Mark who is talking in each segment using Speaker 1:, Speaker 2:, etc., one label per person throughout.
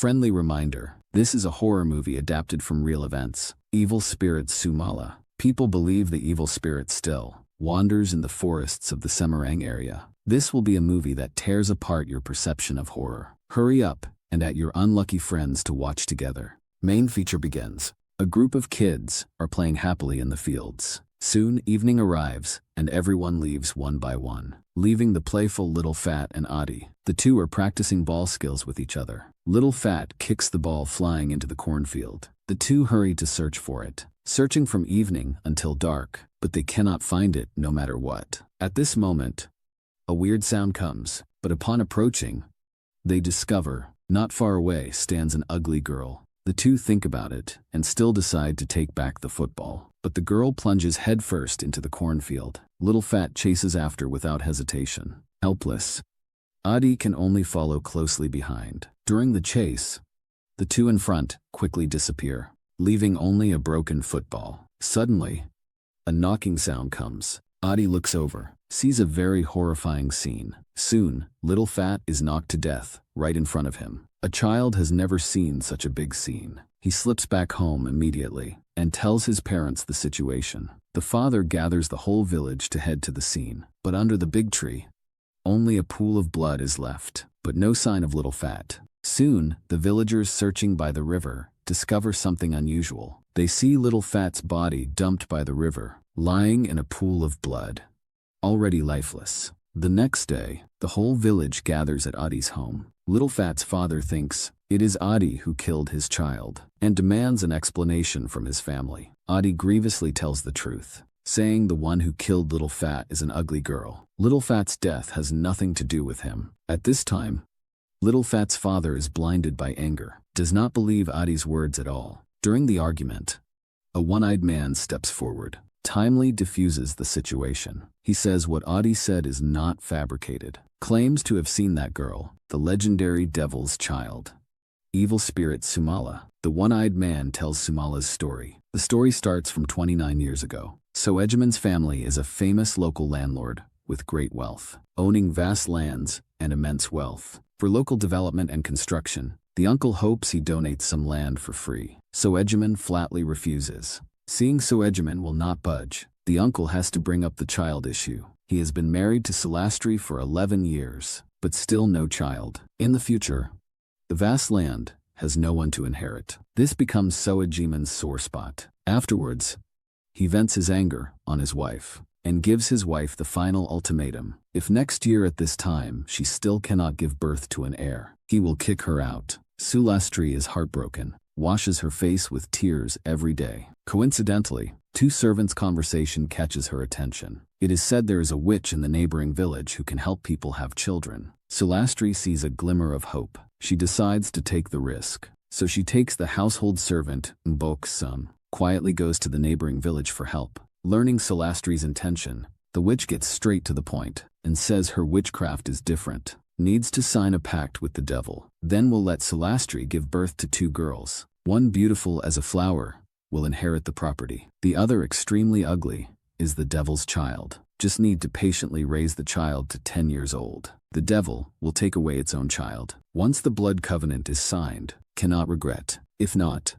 Speaker 1: Friendly reminder: this is a horror movie adapted from real events. Evil spirit Sumala. People believe the evil spirit still wanders in the forests of the Semarang area. This will be a movie that tears apart your perception of horror. Hurry up and add your unlucky friends to watch together. Main feature begins. A group of kids are playing happily in the fields. Soon evening arrives, and everyone leaves one by one, leaving the playful Little Fat and Adi. The two are practicing ball skills with each other. Little Fat kicks the ball flying into the cornfield. The two hurry to search for it, searching from evening until dark, but they cannot find it no matter what. At this moment, a weird sound comes, but upon approaching, they discover, not far away stands an ugly girl. The two think about it and still decide to take back the football. But the girl plunges headfirst into the cornfield. Little Fat chases after without hesitation. Helpless, Adi can only follow closely behind. During the chase, the two in front quickly disappear, leaving only a broken football. Suddenly, a knocking sound comes. Adi looks over, sees a very horrifying scene. Soon, Little Fat is knocked to death right in front of him. A child has never seen such a big scene. He slips back home immediately and tells his parents the situation. The father gathers the whole village to head to the scene, but under the big tree, only a pool of blood is left, but no sign of Little Fat. Soon, the villagers searching by the river discover something unusual. They see Little Fat's body dumped by the river, lying in a pool of blood, already lifeless. The next day, the whole village gathers at Adi's home. Little Fat's father thinks it is Adi who killed his child and demands an explanation from his family. Adi grievously tells the truth, saying the one who killed Little Fat is an ugly girl. Little Fat's death has nothing to do with him. At this time, Little Fat's father is blinded by anger, does not believe Adi's words at all. During the argument, a one-eyed man steps forward, timely diffuses the situation. He says what Adi said is not fabricated, claims to have seen that girl, the legendary devil's child, evil spirit Sumala. The one-eyed man tells Sumala's story. The story starts from 29 years ago. Soejiman's family is a famous local landlord with great wealth, owning vast lands and immense wealth. For local development and construction, the uncle hopes he donates some land for free. Soejiman flatly refuses. Seeing Soejiman will not budge, the uncle has to bring up the child issue. He has been married to Sulastri for 11 years, but still no child. In the future, the vast land has no one to inherit. This becomes Soejiman's sore spot. Afterwards, he vents his anger on his wife and gives his wife the final ultimatum. If next year at this time she still cannot give birth to an heir, he will kick her out. Sulastri is heartbroken, washes her face with tears every day. Coincidentally, two servants' conversation catches her attention. It is said there is a witch in the neighboring village who can help people have children. Sulastri sees a glimmer of hope. She decides to take the risk. So she takes the household servant, Mbok's son, quietly goes to the neighboring village for help. Learning Sulastri's intention, the witch gets straight to the point and says her witchcraft is different, needs to sign a pact with the devil. Then will let Sulastri give birth to two girls. One beautiful as a flower will inherit the property. The other, extremely ugly, is the devil's child. Just need to patiently raise the child to 10 years old. The devil will take away its own child. Once the blood covenant is signed, cannot regret. If not,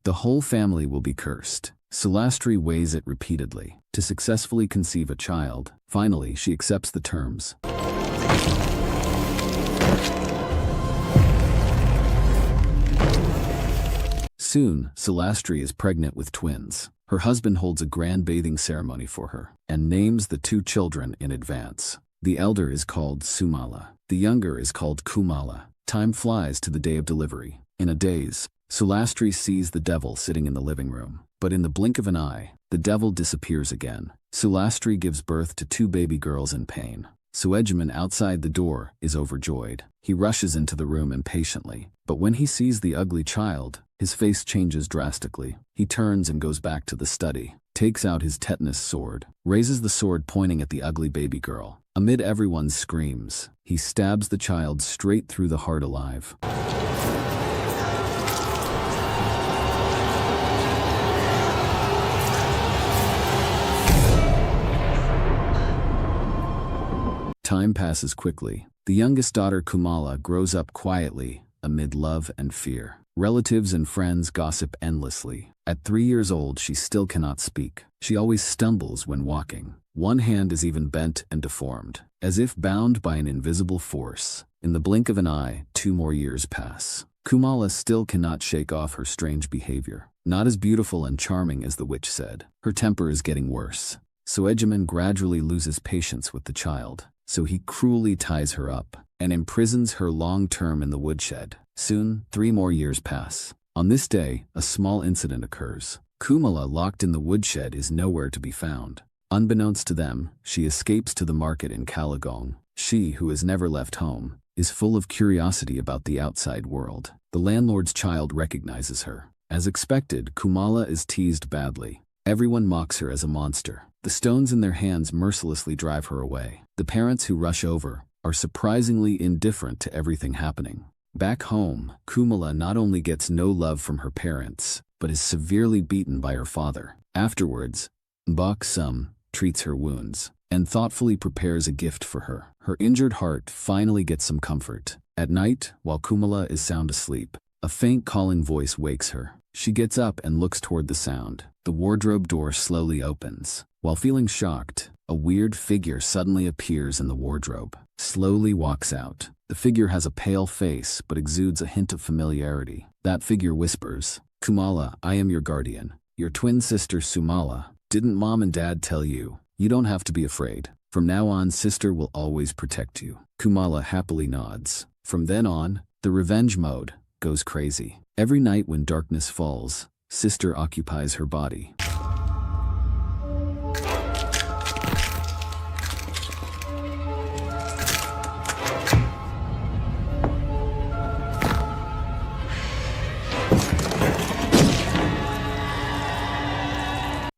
Speaker 1: the whole family will be cursed. Sulastri weighs it repeatedly to successfully conceive a child. Finally, she accepts the terms. Soon, Sulastri is pregnant with twins. Her husband holds a grand bathing ceremony for her and names the two children in advance. The elder is called Sumala. The younger is called Kumala. Time flies to the day of delivery. In a daze, Sulastri sees the devil sitting in the living room. But in the blink of an eye, the devil disappears again. Sulastri gives birth to two baby girls in pain. Soejiman outside the door is overjoyed. He rushes into the room impatiently, but when he sees the ugly child, his face changes drastically. He turns and goes back to the study, takes out his tetanus sword, raises the sword pointing at the ugly baby girl. Amid everyone's screams, he stabs the child straight through the heart alive. Time passes quickly. The youngest daughter, Kumala, grows up quietly amid love and fear. Relatives and friends gossip endlessly. At 3 years old, she still cannot speak. She always stumbles when walking. One hand is even bent and deformed, as if bound by an invisible force. In the blink of an eye, 2 more years pass. Sumala still cannot shake off her strange behavior. Not as beautiful and charming as the witch said. Her temper is getting worse. So Egemen gradually loses patience with the child. So he cruelly ties her up and imprisons her long term in the woodshed. Soon, 3 more years pass. On this day, a small incident occurs. Sumala, locked in the woodshed, is nowhere to be found. Unbeknownst to them, she escapes to the market in Kalagong. She, who has never left home, is full of curiosity about the outside world. The landlord's child recognizes her. As expected, Sumala is teased badly. Everyone mocks her as a monster. The stones in their hands mercilessly drive her away. The parents who rush over are surprisingly indifferent to everything happening. Back home, Sumala not only gets no love from her parents, but is severely beaten by her father. Afterwards, Mbok Sum treats her wounds and thoughtfully prepares a gift for her. Her injured heart finally gets some comfort. At night, while Sumala is sound asleep, a faint calling voice wakes her. She gets up and looks toward the sound. The wardrobe door slowly opens. While feeling shocked, a weird figure suddenly appears in the wardrobe. Slowly walks out. The figure has a pale face but exudes a hint of familiarity. That figure whispers, "Sumala, I am your guardian. Your twin sister Sumala. Didn't mom and dad tell you? You don't have to be afraid. From now on, sister will always protect you." Sumala happily nods. From then on, the revenge mode goes crazy. Every night when darkness falls, sister occupies her body.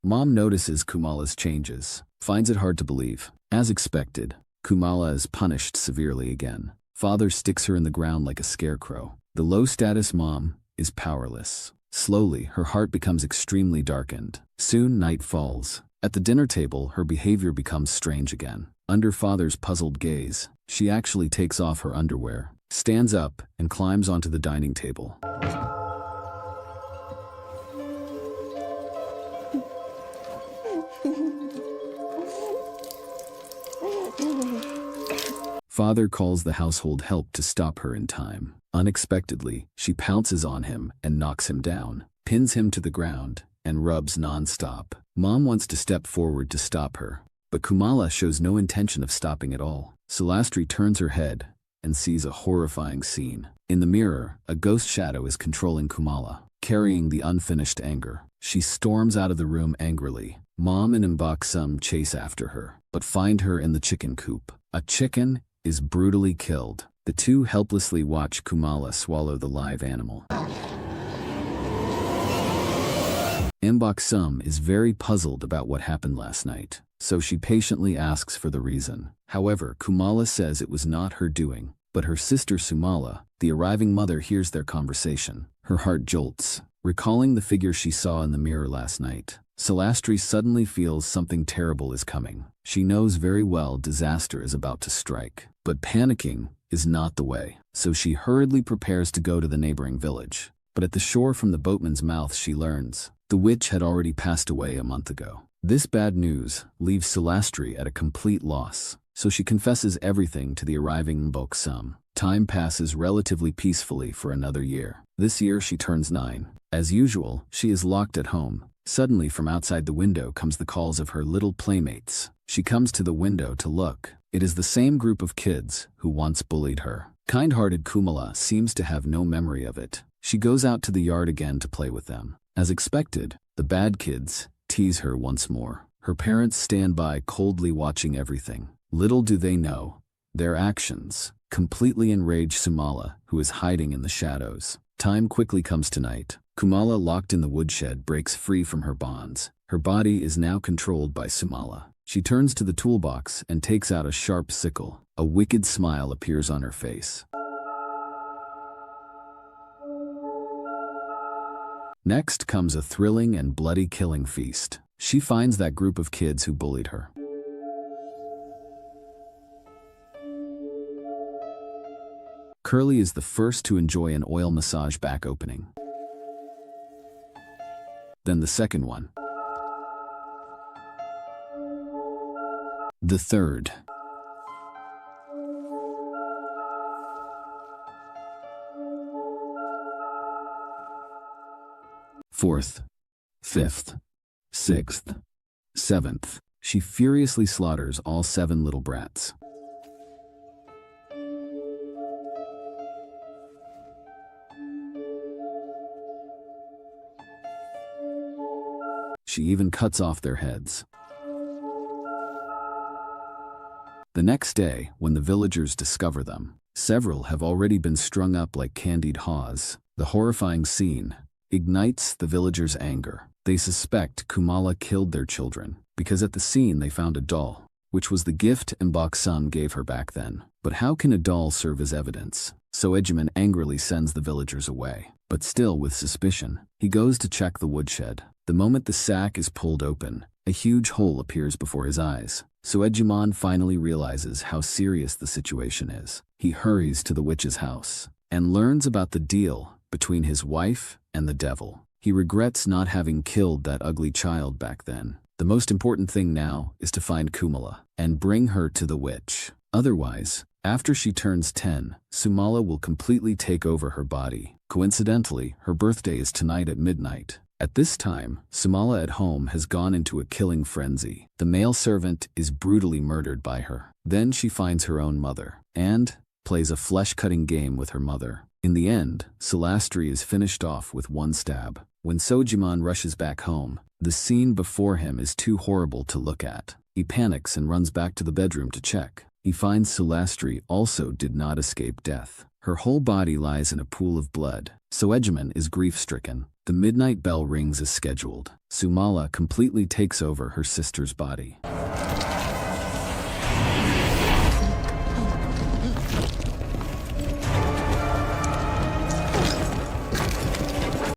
Speaker 1: Mom notices Sumala's changes, finds it hard to believe. As expected, Sumala is punished severely again. Father sticks her in the ground like a scarecrow. The low-status mom is powerless. Slowly, her heart becomes extremely darkened. Soon, night falls. At the dinner table, her behavior becomes strange again. Under father's puzzled gaze, she actually takes off her underwear, stands up, and climbs onto the dining table. Father calls the household help to stop her in time. Unexpectedly, she pounces on him and knocks him down, pins him to the ground, and rubs non-stop. Mom wants to step forward to stop her, but Sumala shows no intention of stopping at all. Solastri turns her head and sees a horrifying scene. In the mirror, a ghost shadow is controlling Sumala, carrying the unfinished anger. She storms out of the room angrily. Mom and Mbok Sum chase after her, but find her in the chicken coop. A chicken is brutally killed. The two helplessly watch Sumala swallow the live animal. Mbok Sum is very puzzled about what happened last night, so she patiently asks for the reason. However, Sumala says it was not her doing, but her sister Sumala. The arriving mother hears their conversation. Her heart jolts, recalling the figure she saw in the mirror last night. Solastri suddenly feels something terrible is coming. She knows very well disaster is about to strike, but panicking is not the way, so she hurriedly prepares to go to the neighboring village. But at the shore from the boatman's mouth she learns the witch had already passed away a month ago. This bad news leaves Solastri at a complete loss, so she confesses everything to the arriving Mbok Sum. Time passes relatively peacefully for another year. This year she turns 9. As usual, she is locked at home. Suddenly from outside the window comes the calls of her little playmates. She comes to the window to look. It is the same group of kids who once bullied her. Kind-hearted Sumala seems to have no memory of it. She goes out to the yard again to play with them. As expected, the bad kids tease her once more. Her parents stand by coldly watching everything. Little do they know, their actions completely enrage Sumala, who is hiding in the shadows. Time quickly comes to night. Sumala, locked in the woodshed, breaks free from her bonds. Her body is now controlled by Sumala. She turns to the toolbox and takes out a sharp sickle. A wicked smile appears on her face. Next comes a thrilling and bloody killing feast. She finds that group of kids who bullied her. Curly is the first to enjoy an oil massage back opening. Then the second one. The third. Fourth, fifth, sixth, seventh. She furiously slaughters all 7 little brats. She even cuts off their heads. The next day, when the villagers discover them, several have already been strung up like candied haws. The horrifying scene ignites the villagers' anger. They suspect Sumala killed their children, because at the scene they found a doll, which was the gift Mboksum gave her back then. But how can a doll serve as evidence? So Ejiman angrily sends the villagers away. But still with suspicion, he goes to check the woodshed. The moment the sack is pulled open, a huge hole appears before his eyes. So Ejiman finally realizes how serious the situation is. He hurries to the witch's house and learns about the deal between his wife and the devil. He regrets not having killed that ugly child back then. The most important thing now is to find Sumala and bring her to the witch. Otherwise, after she turns 10, Sumala will completely take over her body. Coincidentally, her birthday is tonight at midnight. At this time, Sumala at home has gone into a killing frenzy. The male servant is brutally murdered by her. Then she finds her own mother and plays a flesh-cutting game with her mother. In the end, Sulastri is finished off with 1 stab. When Sojiman rushes back home, the scene before him is too horrible to look at. He panics and runs back to the bedroom to check. He finds Sulastri also did not escape death. Her whole body lies in a pool of blood. Soejiman is grief-stricken. The midnight bell rings as scheduled. Sumala completely takes over her sister's body.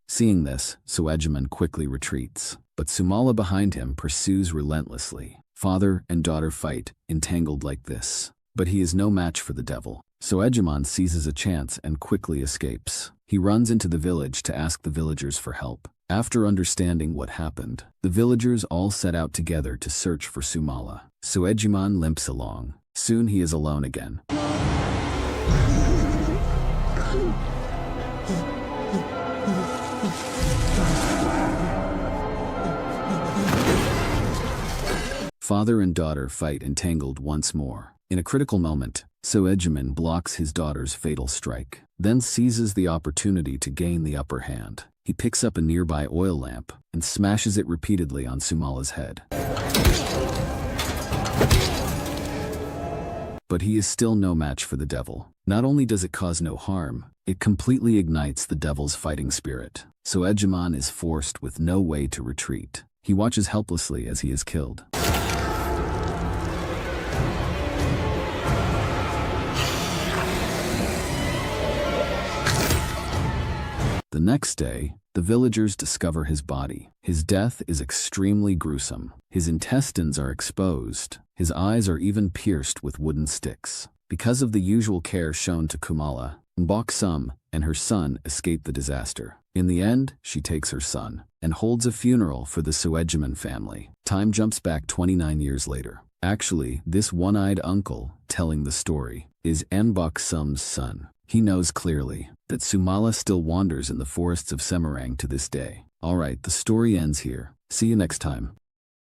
Speaker 1: Seeing this, Soejiman quickly retreats, but Sumala behind him pursues relentlessly. Father and daughter fight, entangled like this. But he is no match for the devil. Soejiman seizes a chance and quickly escapes. He runs into the village to ask the villagers for help. After understanding what happened, the villagers all set out together to search for Sumala. Soejiman limps along. Soon he is alone again. Father and daughter fight entangled once more. In a critical moment, Soejiman blocks his daughter's fatal strike, then seizes the opportunity to gain the upper hand. He picks up a nearby oil lamp and smashes it repeatedly on Sumala's head. But he is still no match for the devil. Not only does it cause no harm, it completely ignites the devil's fighting spirit. Soejiman is forced with no way to retreat. He watches helplessly as he is killed. The next day, the villagers discover his body. His death is extremely gruesome. His intestines are exposed. His eyes are even pierced with wooden sticks. Because of the usual care shown to Sumala, Mboksum and her son escape the disaster. In the end, she takes her son and holds a funeral for the Soejiman family. Time jumps back 29 years later. Actually, this one-eyed uncle telling the story is Mboksum's son. He knows clearly that Sumala still wanders in the forests of Semarang to this day. Alright, the story ends here. See you next time.